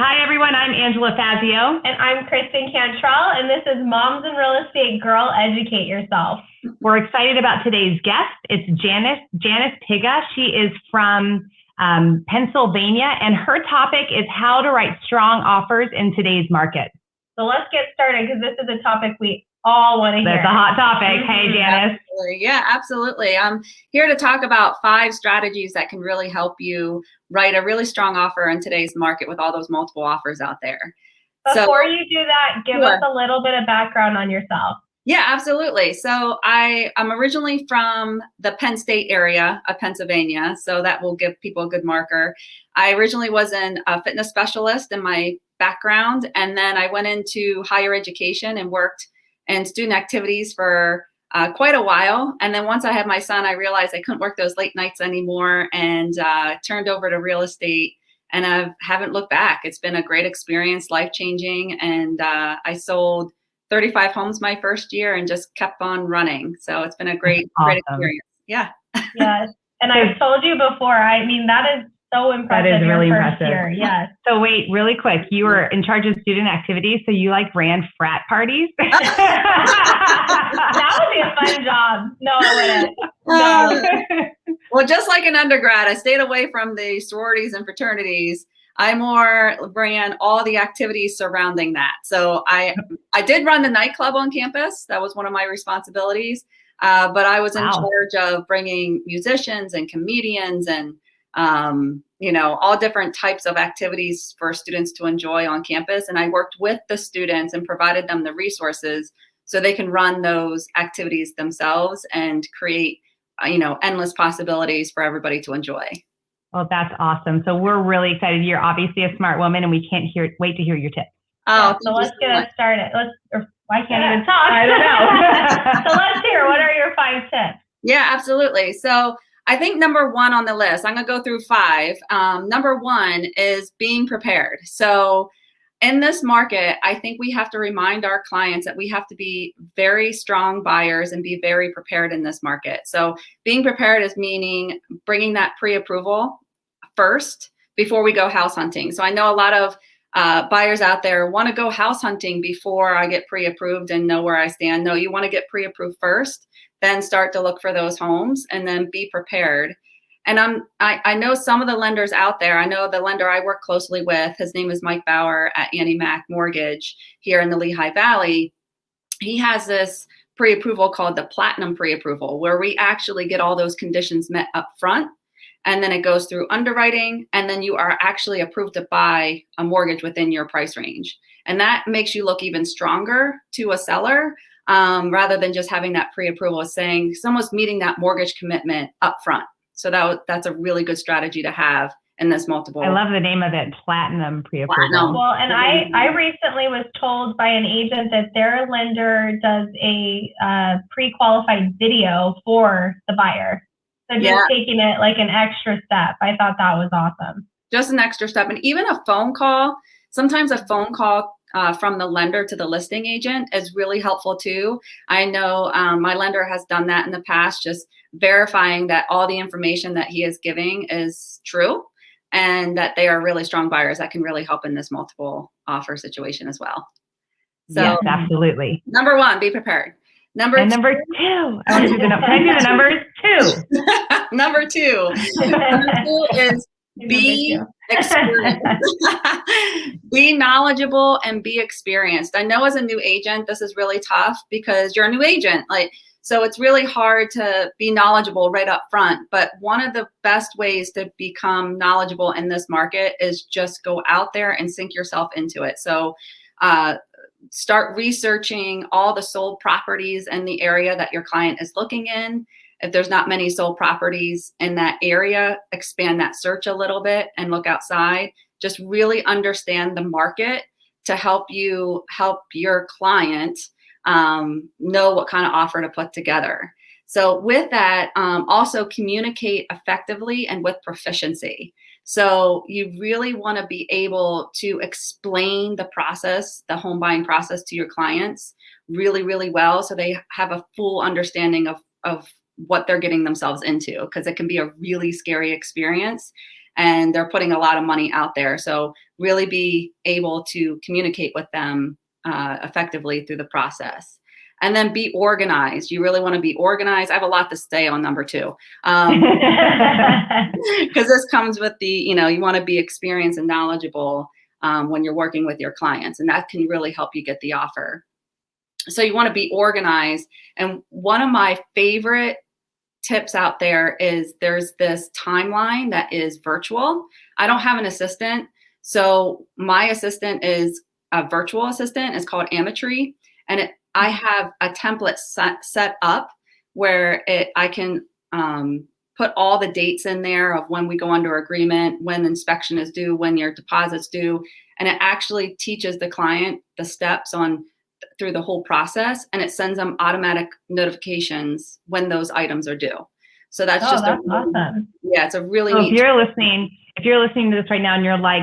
Hi, everyone. I'm Angela Fazio. And I'm Kristen Cantrell, and this is Moms in Real Estate Girl Educate Yourself. We're excited about today's guest. It's Janice Pigga. She is from Pennsylvania, and her topic is how to write strong offers in today's market. So let's get started because this is a topic we all want to hear. That's a hot topic. Hey, Janice. Absolutely. Yeah, absolutely. I'm here to talk about 5 strategies that can really help you write a really strong offer in today's market with all those multiple offers out there. Before you do that, give us a little bit of background on yourself. Yeah, absolutely. So I'm originally from the Penn State area of Pennsylvania, so that will give people a good marker. I originally was a fitness specialist in my background, and then I went into higher education and worked in student activities for quite a while. And then once I had my son, I realized I couldn't work those late nights anymore and turned over to real estate. And I haven't looked back. It's been a great experience, life-changing. And I sold 35 homes my first year and just kept on running. So it's been a great experience. Yeah. Yes. And I've told you before, I mean, that is so impressive. That is really impressive. Yes. So wait, really quick. You were in charge of student activities, so you ran frat parties? That would be a fun job. No, I wouldn't. No. Well, just like an undergrad, I stayed away from the sororities and fraternities. I more ran all the activities surrounding that. So I did run the nightclub on campus. That was one of my responsibilities. But I was in charge of bringing musicians and comedians and all different types of activities for students to enjoy on campus. And I worked with the students and provided them the resources so they can run those activities themselves and create, endless possibilities for everybody to enjoy. Well, that's awesome. So we're really excited. You're obviously a smart woman, and we can't wait to hear your tips. So let's get us started. I can't even talk. I don't know. So let's hear, what are your 5 tips? Yeah, absolutely. So I think number 1 on the list, I'm going to go through 5. Number 1 is being prepared. So in this market, I think we have to remind our clients that we have to be very strong buyers and be very prepared in this market. So being prepared is meaning bringing that pre-approval first before we go house hunting. So I know a lot of buyers out there want to go house hunting before I get pre-approved and know where I stand. No, you want to get pre-approved first, then start to look for those homes and then be prepared. And I know some of the lenders out there. I know the lender I work closely with, his name is Mike Bauer at Annie Mac Mortgage here in the Lehigh Valley. He has this pre-approval called the Platinum Pre-Approval, where we actually get all those conditions met up front. And then it goes through underwriting, and then you are actually approved to buy a mortgage within your price range. And that makes you look even stronger to a seller rather than just having that pre-approval, saying someone's meeting that mortgage commitment up front. So that's a really good strategy to have in this multiple. I love the name of it, Platinum Pre-Approval. Platinum. Well, and I recently was told by an agent that their lender does a pre-qualified video for the buyer. So just taking it like an extra step. I thought that was awesome. Just an extra step. And even a phone call, sometimes a phone call from the lender to the listing agent is really helpful too. I know my lender has done that in the past, just verifying that all the information that he is giving is true and that they are really strong buyers. That can really help in this multiple offer situation as well. So yes, absolutely. Number 1, be prepared. Number 2, I want to do the numbers 2. Number 2 is be experienced. Be knowledgeable and be experienced. I know as a new agent, this is really tough because you're a new agent. So it's really hard to be knowledgeable right up front. But one of the best ways to become knowledgeable in this market is just go out there and sink yourself into it. So start researching all the sold properties in the area that your client is looking in. If there's not many sold properties in that area, expand that search a little bit and look outside. Just really understand the market to help your client know what kind of offer to put together. So with that, also communicate effectively and with proficiency. So you really want to be able to explain the process, the home buying process to your clients really, really well. So they have a full understanding of what they're getting themselves into, because it can be a really scary experience. and they're putting a lot of money out there. So really be able to communicate with them effectively through the process. And then be organized. You really want to be organized. I have a lot to say on number 2. Because this comes with the, you want to be experienced and knowledgeable when you're working with your clients, and that can really help you get the offer. So you want to be organized. And one of my favorite tips out there is there's this timeline that is virtual. I don't have an assistant. So my assistant is a virtual assistant. It's called Ametry. And I have a template set up where I can put all the dates in there of when we go under agreement, when the inspection is due, when your deposit's due. And it actually teaches the client the steps through the whole process, and it sends them automatic notifications when those items are due. So that's awesome. Yeah, it's a really so neat. If you're listening to this right now and you're like,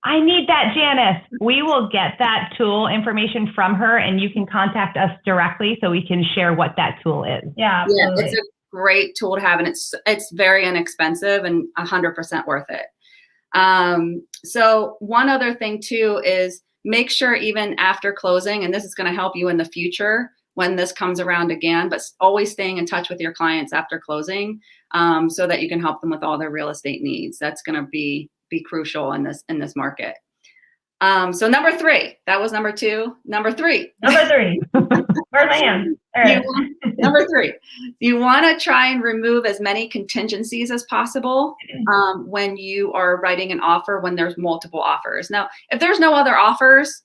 I need that, Janice, we will get that tool information from her, and you can contact us directly so we can share what that tool is. Yeah, absolutely. It's a great tool to have, and it's very inexpensive and 100% worth it. So one other thing too is make sure even after closing, and this is going to help you in the future when this comes around again, but always staying in touch with your clients after closing so that you can help them with all their real estate needs. That's going to be crucial in this market. So number 3, that was number 2. Number 3. Where's my hand? Number 3, you want to try and remove as many contingencies as possible when you are writing an offer when there's multiple offers. Now, if there's no other offers,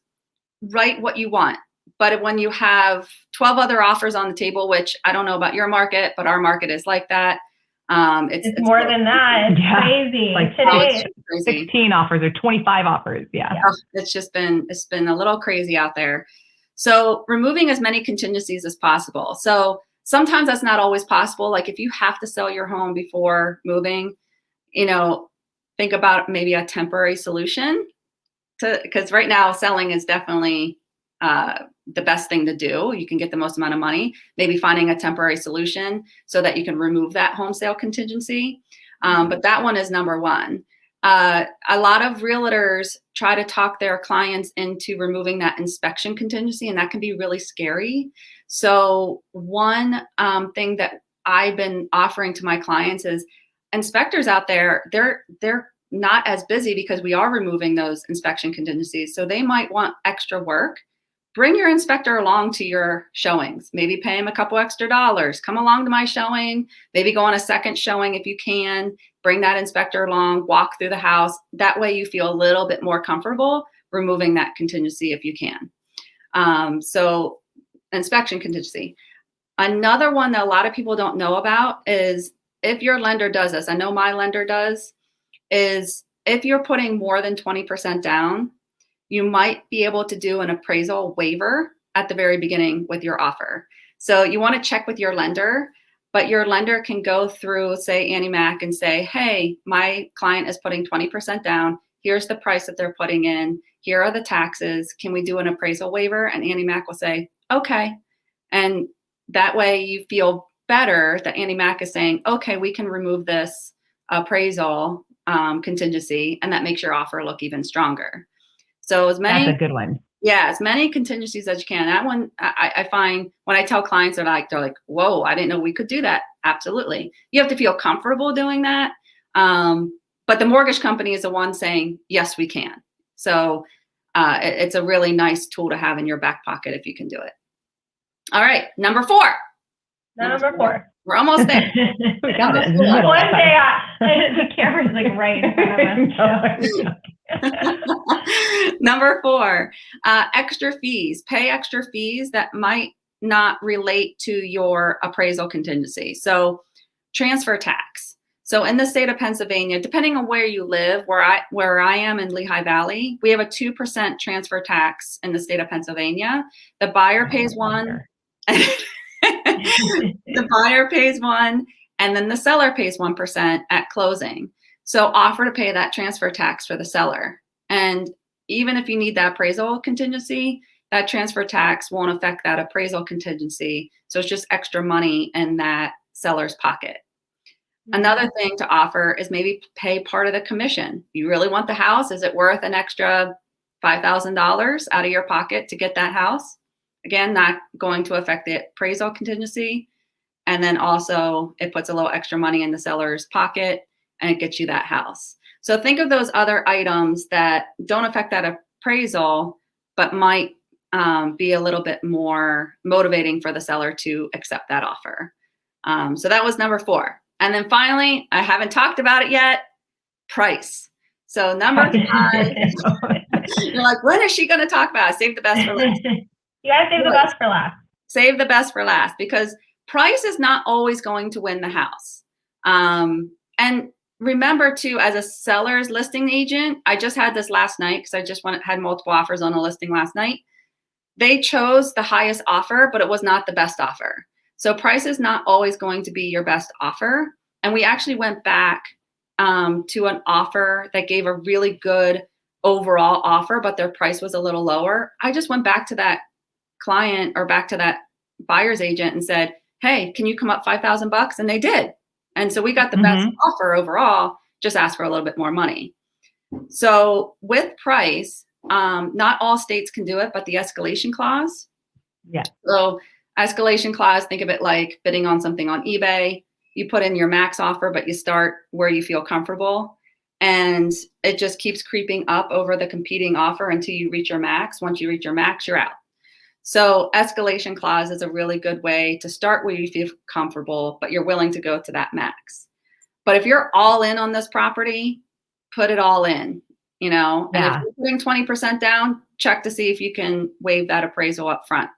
write what you want. But when you have 12 other offers on the table, which I don't know about your market, but our market is like that. It's more than that. It's crazy. Like today, 16 offers or 25 offers. Yeah. It's been a little crazy out there. So removing as many contingencies as possible. So sometimes that's not always possible. Like if you have to sell your home before moving, think about maybe a temporary solution because right now selling is definitely the best thing to do. You can get the most amount of money, maybe finding a temporary solution so that you can remove that home sale contingency. But that one is number 1. A lot of realtors try to talk their clients into removing that inspection contingency, and that can be really scary. So one thing that I've been offering to my clients is inspectors out there, they're not as busy because we are removing those inspection contingencies. So they might want extra work. Bring your inspector along to your showings. Maybe pay him a couple extra dollars. Come along to my showing. Maybe go on a second showing if you can. Bring that inspector along. Walk through the house. That way you feel a little bit more comfortable removing that contingency if you can. So inspection contingency. Another one that a lot of people don't know about is if your lender does this, I know my lender does, is if you're putting more than 20% down, you might be able to do an appraisal waiver at the very beginning with your offer. So you want to check with your lender, but your lender can go through, say, Annie Mac and say, hey, my client is putting 20% down. Here's the price that they're putting in. Here are the taxes. Can we do an appraisal waiver? And Annie Mac will say, okay. And that way you feel better that Annie Mac is saying, okay, we can remove this appraisal contingency, and that makes your offer look even stronger. So as many, that's a good one. Yeah, as many contingencies as you can. That one, I find when I tell clients, they're like, whoa, I didn't know we could do that. Absolutely. You have to feel comfortable doing that. But the mortgage company is the one saying, yes, we can. So it's a really nice tool to have in your back pocket if you can do it. All right, number 4. Number 4. We're almost there. Number 4. One day, the camera's like right in front of us. Number 4, extra fees. Pay extra fees that might not relate to your appraisal contingency. So transfer tax. So in the state of Pennsylvania, depending on where you live, where I am in Lehigh Valley, we have a 2% transfer tax in the state of Pennsylvania. The buyer pays 1. The buyer pays 1, and then the seller pays 1% at closing. So offer to pay that transfer tax for the seller. And even if you need that appraisal contingency, that transfer tax won't affect that appraisal contingency. So it's just extra money in that seller's pocket. Another thing to offer is maybe pay part of the commission. You really want the house? Is it worth an extra $5,000 out of your pocket to get that house? Again, not going to affect the appraisal contingency. And then also it puts a little extra money in the seller's pocket and it gets you that house. So think of those other items that don't affect that appraisal, but might be a little bit more motivating for the seller to accept that offer. So that was number 4. And then finally, I haven't talked about it yet, price. So number 5, you're like, when is she going to talk about it? Save the best for last. You gotta save the best for last. Save the best for last, because price is not always going to win the house. And remember too, as a seller's listing agent, I just had this last night because I just had multiple offers on a listing last night. They chose the highest offer, but it was not the best offer. So price is not always going to be your best offer. And we actually went back to an offer that gave a really good overall offer, but their price was a little lower. I just went back to that client or back to that buyer's agent and said, hey, can you come up $5,000? And they did. And so we got the best offer overall, just asked for a little bit more money. So with price, not all states can do it, but the escalation clause. Yeah. So escalation clause, think of it like bidding on something on eBay. You put in your max offer, but you start where you feel comfortable. And it just keeps creeping up over the competing offer until you reach your max. Once you reach your max, you're out. So escalation clause is a really good way to start where you feel comfortable, but you're willing to go to that max. But if you're all in on this property, put it all in, you know, and if you're putting 20% down, check to see if you can waive that appraisal up front.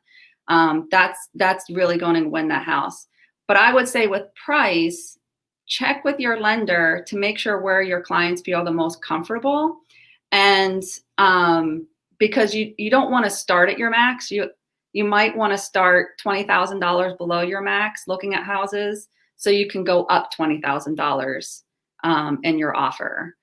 That's really going to win that house. But I would say with price, check with your lender to make sure where your clients feel the most comfortable. And because you don't want to start at your max, you might want to start $20,000 below your max looking at houses, so you can go up $20,000 in your offer.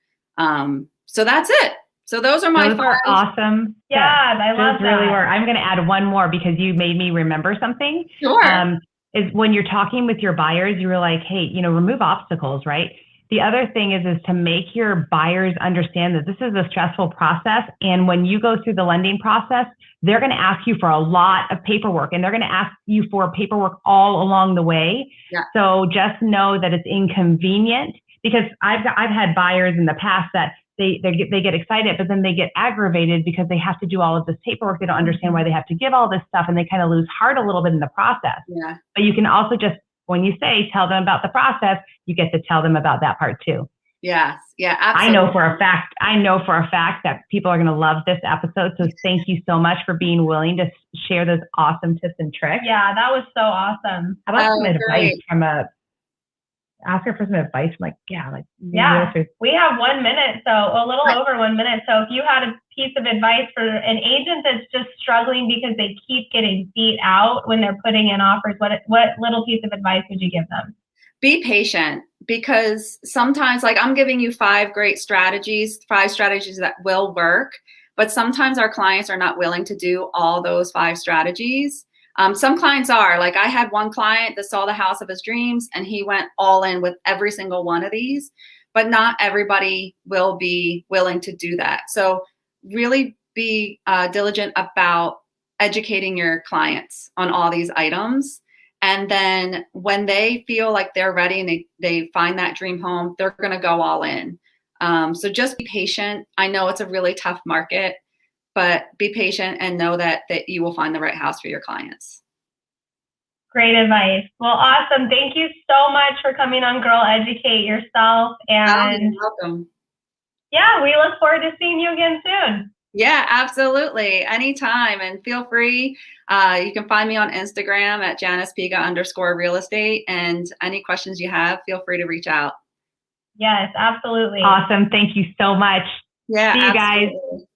So that's it. So those are my 5. Are awesome. Yeah, I love that. Really were. I'm going to add one more because you made me remember something. Sure. Is when you're talking with your buyers, you were like, hey, remove obstacles, right? The other thing is to make your buyers understand that this is a stressful process. And when you go through the lending process, they're going to ask you for a lot of paperwork, and they're going to ask you for paperwork all along the way. Yeah. So just know that it's inconvenient, because I've had buyers in the past that they get excited, but then they get aggravated because they have to do all of this paperwork. They don't understand why they have to give all this stuff, and they kind of lose heart a little bit in the process. Yeah. But you can also just, when you tell them about the process, you get to tell them about that part too. Yes. Yeah, absolutely. I know for a fact that people are going to love this episode. So thank you so much for being willing to share those awesome tips and tricks. Yeah, that was so awesome. How about some advice from ask her for some advice? We have 1 minute, so a little over 1 minute. So if you had a piece of advice for an agent that's just struggling because they keep getting beat out when they're putting in offers, what little piece of advice would you give them? Be patient, because sometimes, like, I'm giving you 5 strategies that will work, but sometimes our clients are not willing to do all those 5 strategies. Some clients are. Like, I had one client that saw the house of his dreams and he went all in with every single one of these, but not everybody will be willing to do that. So really be diligent about educating your clients on all these items. And then when they feel like they're ready and they find that dream home, they're going to go all in. So just be patient. I know it's a really tough market, but be patient and know that you will find the right house for your clients. Great advice. Well, awesome. Thank you so much for coming on Girl Educate Yourself. And you're welcome. Yeah, we look forward to seeing you again soon. Yeah, absolutely. Anytime. And feel free. You can find me on Instagram at Janice Pigga _real estate. And any questions you have, feel free to reach out. Yes, absolutely. Awesome. Thank you so much. Yeah, see you absolutely. guys.